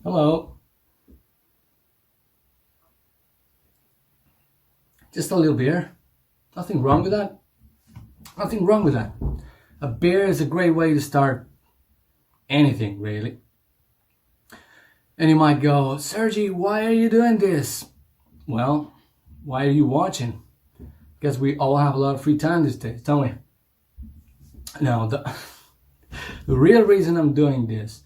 Hello. Just a little beer. Nothing wrong with that. Nothing wrong with that. A beer is a great way to start anything, really. And you might go, Sergi, why are you doing this? Well, why are you watching? Because we all have a lot of free time these days, don't we? No, the real reason I'm doing this,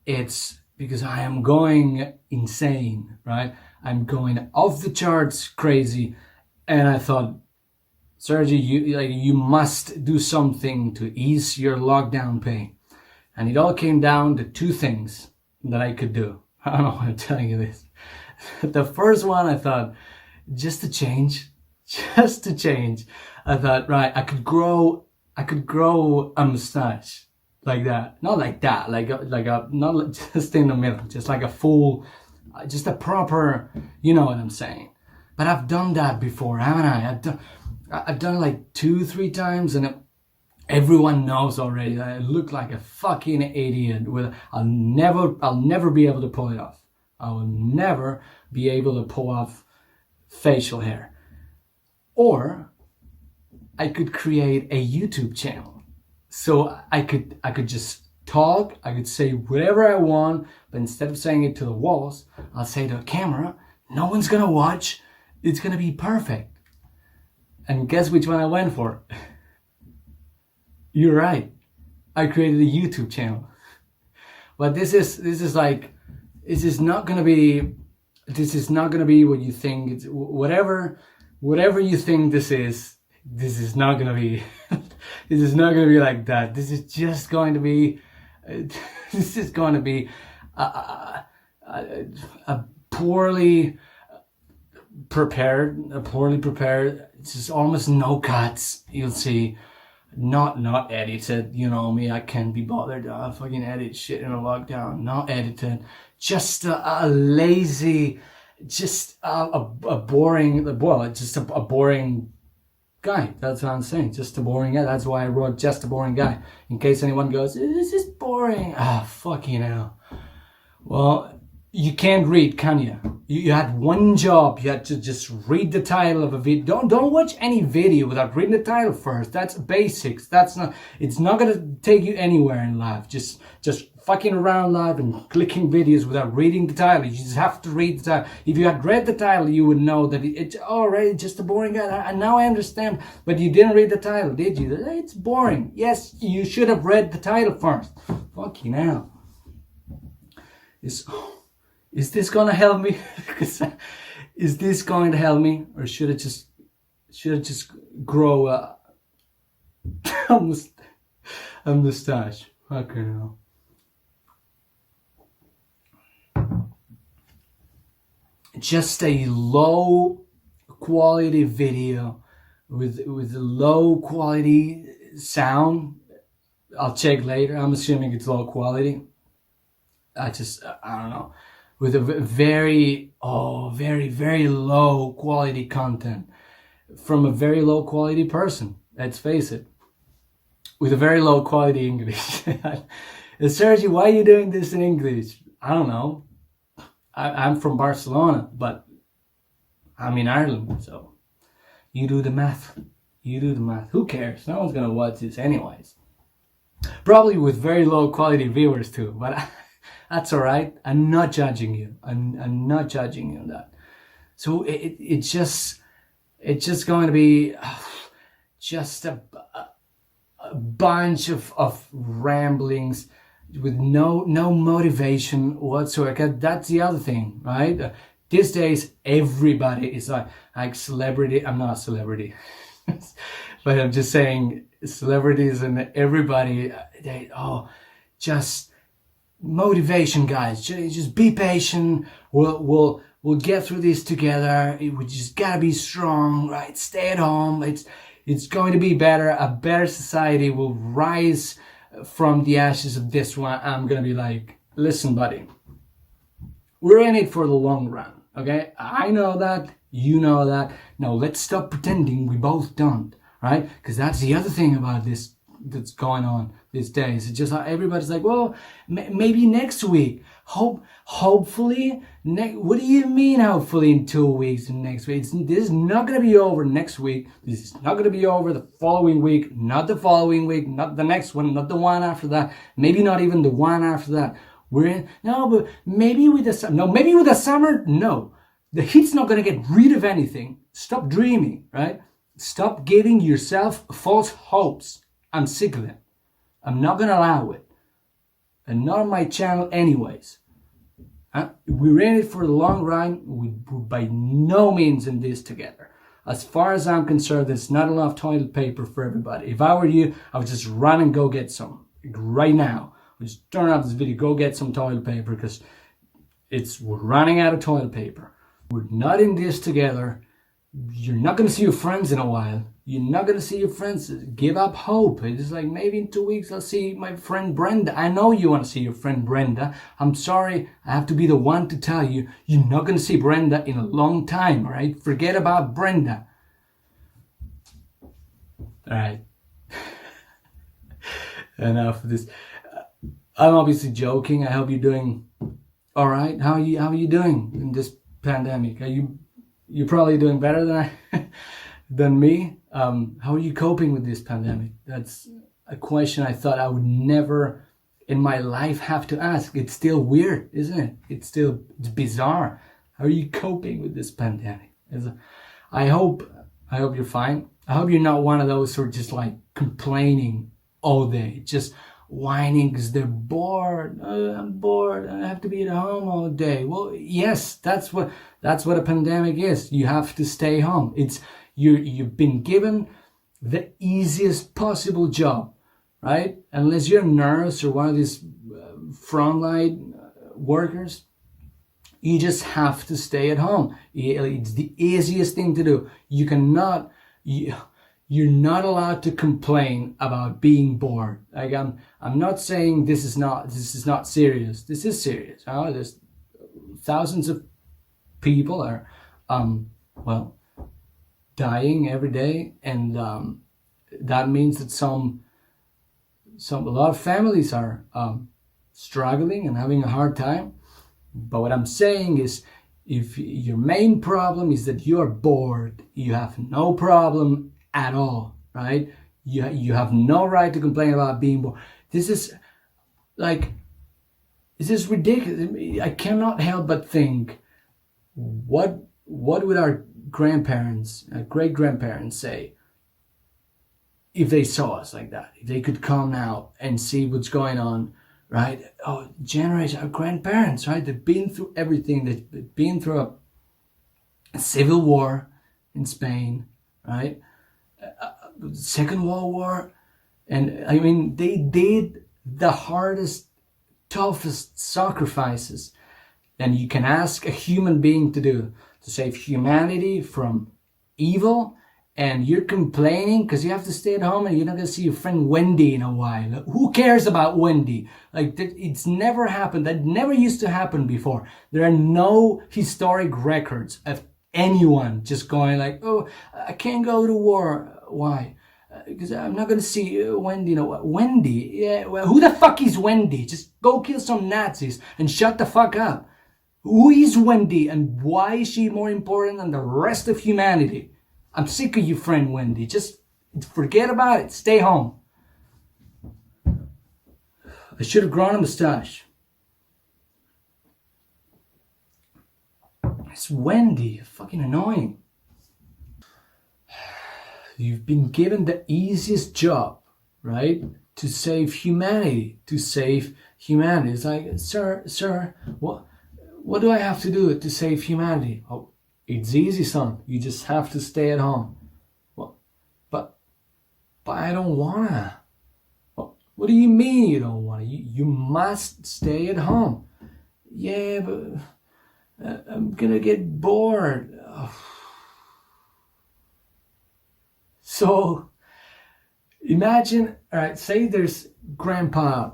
it's because I am going insane, right? I'm going off the charts crazy. And I thought, Sergi, you must do something to ease your lockdown pain. And it all came down to two things that I could do. I don't know why I'm telling you this. The first one, I thought, just to change. I thought, right, I could grow a mustache like that. Not like that, not just in the middle, just like a full, just a proper, you know what I'm saying. But I've done that before, haven't I? I've done it like 2-3 times, and everyone knows already that I look like a fucking idiot. I'll never be able to pull it off. I will never be able to pull off facial hair. Or I could create a YouTube channel, so I could just talk. I could say whatever I want, but instead of saying it to the walls, I'll say to the camera. No one's gonna watch. It's gonna be perfect. And guess which one I went for? You're right. I created a YouTube channel. But this is not gonna be what you think. It's whatever you think this is. This is not gonna be. This is not gonna be like that. This is just going to be. This is going to be a poorly prepared. It's just almost no cuts. You'll see, not edited. You know me. I can't be bothered. I fucking edit shit in a lockdown. Not edited. Just a lazy. Just a boring. Well, just a boring guy. That's what I'm saying. Just a boring guy. That's why I wrote just a boring guy. In case anyone goes, this is boring. Fucking hell. Well, you can't read, can you? You had one job. You had to just read the title of a video. Don't watch any video without reading the title first. That's basics. It's not gonna take you anywhere in life. Just fucking around live and clicking videos without reading the title. You just have to read the title. If you had read the title, you would know that it's already just a boring guy. And now I understand. But you didn't read the title, did you? It's boring. Yes, you should have read the title first. Fucking hell. Is this gonna help me? Is this going to help me, or should it just grow a mustache? Fucking hell. Just a low quality video with low quality sound. I'll check later. I'm assuming it's low quality. I don't know. With a very low quality content from a very low quality person. Let's face it. With a very low quality English. Sergi, why are you doing this in English? I don't know. I'm from Barcelona, but I'm in Ireland, so you do the math. Who cares? No one's gonna watch this anyways. Probably with very low quality viewers too, but that's all right. I'm not judging you. I'm not judging you on that. So it's just going to be just a bunch of ramblings with no motivation whatsoever. That's the other thing, right? These days, everybody is like celebrity. I'm not a celebrity, but I'm just saying celebrities and everybody. Just motivation, guys. Just be patient. We'll get through this together. We just gotta be strong, right? Stay at home. It's going to be better. A better society will rise from the ashes of this one. I'm gonna be like, listen, buddy, we're in it for the long run, okay? I know that, you know that. Now let's stop pretending we both don't, right? Because that's the other thing about this that's going on these days. It's just everybody's like, well, maybe next week. Hopefully. What do you mean, hopefully in 2 weeks and next week? This is not going to be over next week. This is not going to be over the following week. Not the following week. Not the next one. Not the one after that. Maybe not even the one after that. But maybe with the summer. No, maybe with the summer. No. The heat's not going to get rid of anything. Stop dreaming, right? Stop giving yourself false hopes. I'm sick of it. I'm not going to allow it. And not on my channel anyways. We're in it for the long run. We're by no means in this together. As far as I'm concerned, there's not enough toilet paper for everybody. If I were you, I would just run and go get some. Right now. Just turn off this video, go get some toilet paper because we're running out of toilet paper. We're not in this together. You're not going to see your friends in a while. You're not going to see your friends. Give up hope. It's like maybe in 2 weeks I'll see my friend Brenda. I know you want to see your friend Brenda. I'm sorry. I have to be the one to tell you. You're not going to see Brenda in a long time, all right? Forget about Brenda. All right. Enough of this. I'm obviously joking. I hope you're doing all right. How are you doing in this pandemic? You're probably doing better than me. How are you coping with this pandemic? That's a question I thought I would never in my life have to ask. It's still weird, isn't it? It's bizarre. How are you coping with this pandemic? I hope you're fine. I hope you're not one of those who are just like complaining all day, just whining because they're bored. I'm bored. I have to be at home all day. Well, yes, that's what a pandemic is. You have to stay home. You've been given the easiest possible job, right? Unless you're a nurse or one of these frontline workers, you just have to stay at home. It's the easiest thing to do. You're not allowed to complain about being bored. Like I'm not saying this is not serious. This is serious. There's thousands of people are dying every day, and that means that a lot of families are struggling and having a hard time. But what I'm saying is, if your main problem is that you are bored, you have no problem at all, right? You have no right to complain about being bored. This is ridiculous. I cannot help but think, what would our grandparents, great grandparents say if they saw us like that? If they could come now and see what's going on, right? Oh, our grandparents, right? They've been through everything. They've been through a civil war in Spain, right? Second World War, and I mean they did the hardest, toughest sacrifices than you can ask a human being to do to save humanity from evil. And you're complaining because you have to stay at home and you're not going to see your friend Wendy in a while. Who cares about Wendy? Like, it's never happened. That never used to happen before. There are no historic records of anyone just going like, oh, I can't go to war. Why? Because I'm not going to see Wendy. Wendy? Yeah, well, who the fuck is Wendy? Just go kill some Nazis and shut the fuck up. Who is Wendy and why is she more important than the rest of humanity? I'm sick of you, friend Wendy. Just forget about it. Stay home. I should have grown a mustache. It's Wendy. Fucking annoying. You've been given the easiest job, right? To save humanity. It's like, sir, what do I have to do to save humanity? Oh, it's easy, son. You just have to stay at home. Well, but I don't wanna. Well, what do you mean you don't wanna? You must stay at home. Yeah, but I'm gonna get bored. Oh. So imagine, all right, say there's Grandpa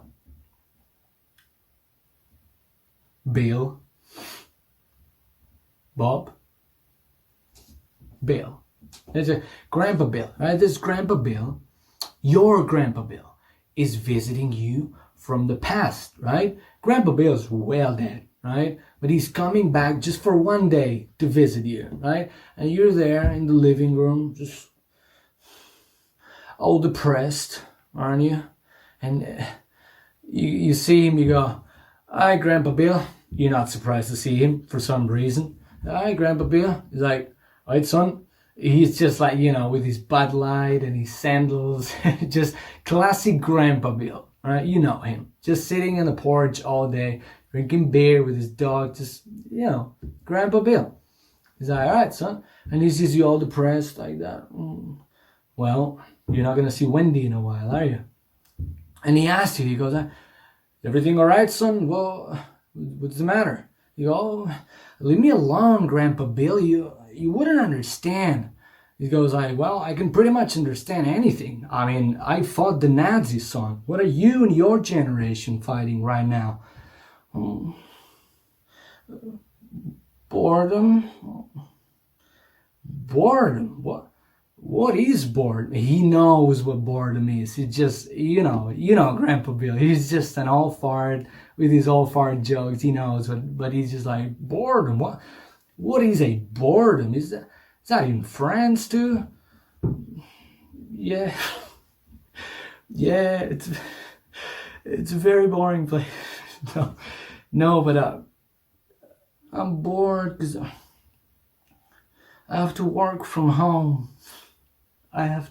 Bill, Bob, Bill. There's a Grandpa Bill, right? There's Grandpa Bill. Your Grandpa Bill is visiting you from the past, right? Grandpa Bill's well dead, right? But he's coming back just for one day to visit you, right? And you're there in the living room, just all depressed, aren't you? And you see him, you go, "Hi, Grandpa Bill." You're not surprised to see him for some reason. "Hi, Grandpa Bill." He's like, "All right, son." He's just like, with his Bud Light and his sandals. Just classic Grandpa Bill, right? You know him. Just sitting on the porch all day, drinking beer with his dog. Just, Grandpa Bill. He's like, "All right, son." And he sees you all depressed like that. Well, you're not going to see Wendy in a while, are you? And he asks you, he goes, "Everything all right, son? Well, what's the matter?" You go, "Oh, leave me alone, Grandpa Bill. You wouldn't understand." He goes like, "Well, I can pretty much understand anything. I mean, I fought the Nazis, son. What are you and your generation fighting right now?" Boredom? Boredom? What is boredom? He knows what boredom is. He just, Grandpa Bill. He's just an old fart with his old fart jokes. He knows, but he's just like, boredom. What is a boredom? Is that in France too? Yeah, yeah. It's a very boring place. No, but I'm bored because I have to work from home. I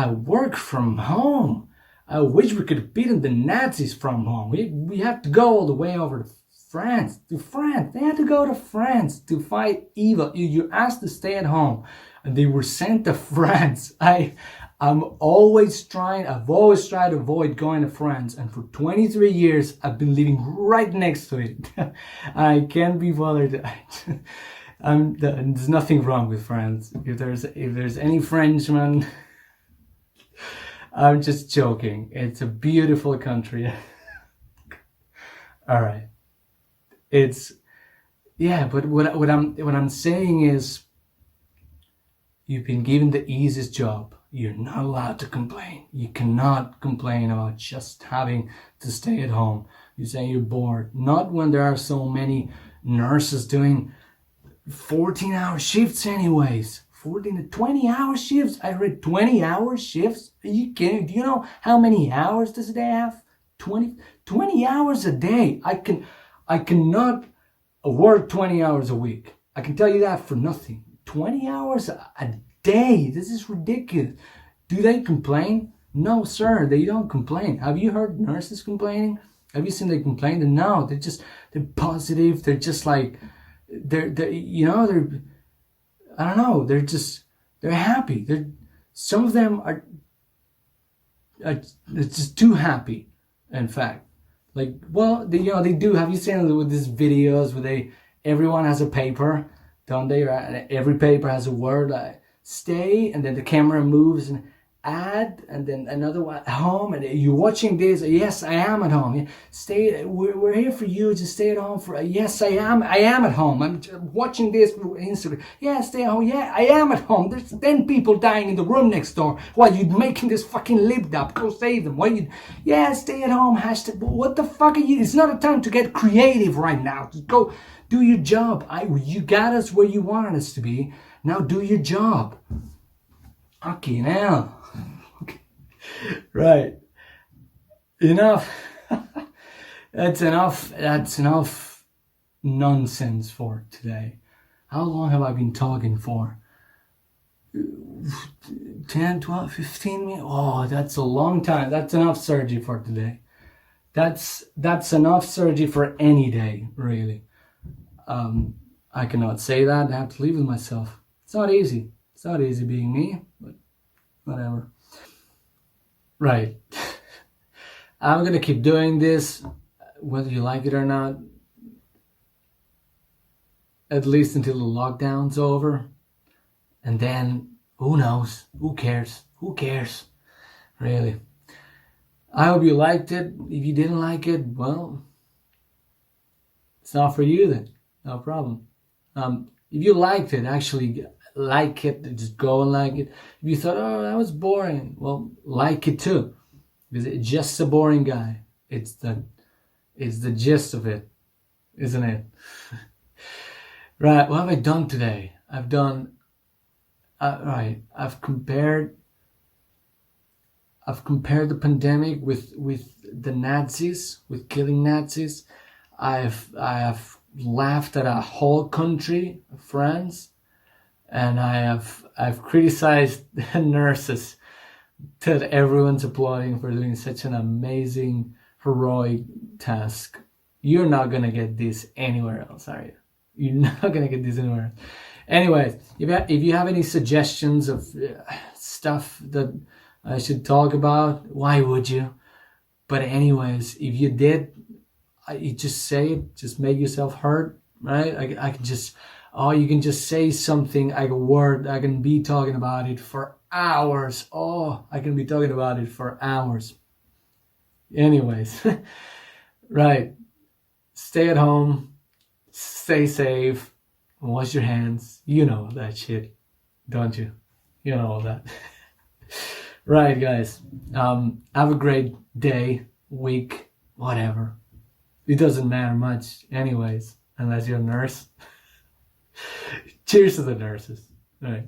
work from home. I wish we could have beaten the Nazis from home. We have to go all the way over to France. They had to go to France to fight evil. You're asked to stay at home, and they were sent to France. I've always tried to avoid going to France, and for 23 years I've been living right next to it. I can't be bothered. There's nothing wrong with France. If there's any Frenchman, I'm just joking. It's a beautiful country. All right. But what I'm saying is, you've been given the easiest job. You're not allowed to complain. You cannot complain about just having to stay at home. You say you're bored. Not when there are so many nurses doing 14-hour shifts anyways. 14 to 20-hour shifts. I read 20-hour shifts. Are you kidding? Do you know how many hours does a day have? 20 hours a day. I cannot work 20 hours a week. I can tell you that for nothing. 20 hours a day. This is ridiculous. Do they complain? No, sir. They don't complain. Have you heard nurses complaining? Have you seen them complain? No, they're positive. They're just like, they're I don't know. They're happy. Some of them are it's just too happy. In fact, like, well, they do. Have you seen it with these videos where everyone has a paper, don't they? Right? Every paper has a word like stay, and then the camera moves and add, and then another one home, and you're watching this. Yes, I am at home. Stay. We're here for you. Just stay at home for. Yes, I am at home. I'm watching this for Instagram. Yeah, stay at home. Yeah, I am at home. There's 10 people dying in the room next door while you're making this fucking lip up. Go save them. Yeah, stay at home. Hashtag. What the fuck are you? It's not a time to get creative right now. Just go do your job. You got us where you wanted us to be. Now do your job. Okay, now. Right. Enough. That's enough nonsense for today. How long have I been talking for? 10, 12, 15 minutes? Oh, that's a long time. That's enough Sergi for today. That's enough Sergi for any day, really. I cannot say that. I have to live with myself. It's not easy. It's not easy being me, but whatever. Right. I'm gonna keep doing this, whether you like it or not, at least until the lockdown's over. And then, who knows? Who cares? Who cares? Really. I hope you liked it. If you didn't like it, well, it's not for you then. No problem. If you liked it, actually, like it, just go and like it. If you thought, oh, that was boring, well, like it too, because it's just a boring guy. It's the gist of it, isn't it? Right, what have I done today? I've done, right, I've compared the pandemic with the Nazis, with killing Nazis. I have laughed at a whole country, France, and I've criticized the nurses that everyone's applauding for doing such an amazing, heroic task. You're not gonna get this anywhere else, are you? You're not gonna get this anywhere else. Anyways, if you have any suggestions of stuff that I should talk about, why would you? But anyways, if you did, you just say it. Just make yourself heard, right? I can just, oh, you can just say something, like a word. I can be talking about it for hours. Oh, I can be talking about it for hours. Anyways, right. Stay at home. Stay safe. Wash your hands. You know that shit, don't you? You know all that. Right, guys. Have a great day, week, whatever. It doesn't matter much, anyways, unless you're a nurse. Cheers to the nurses. All right.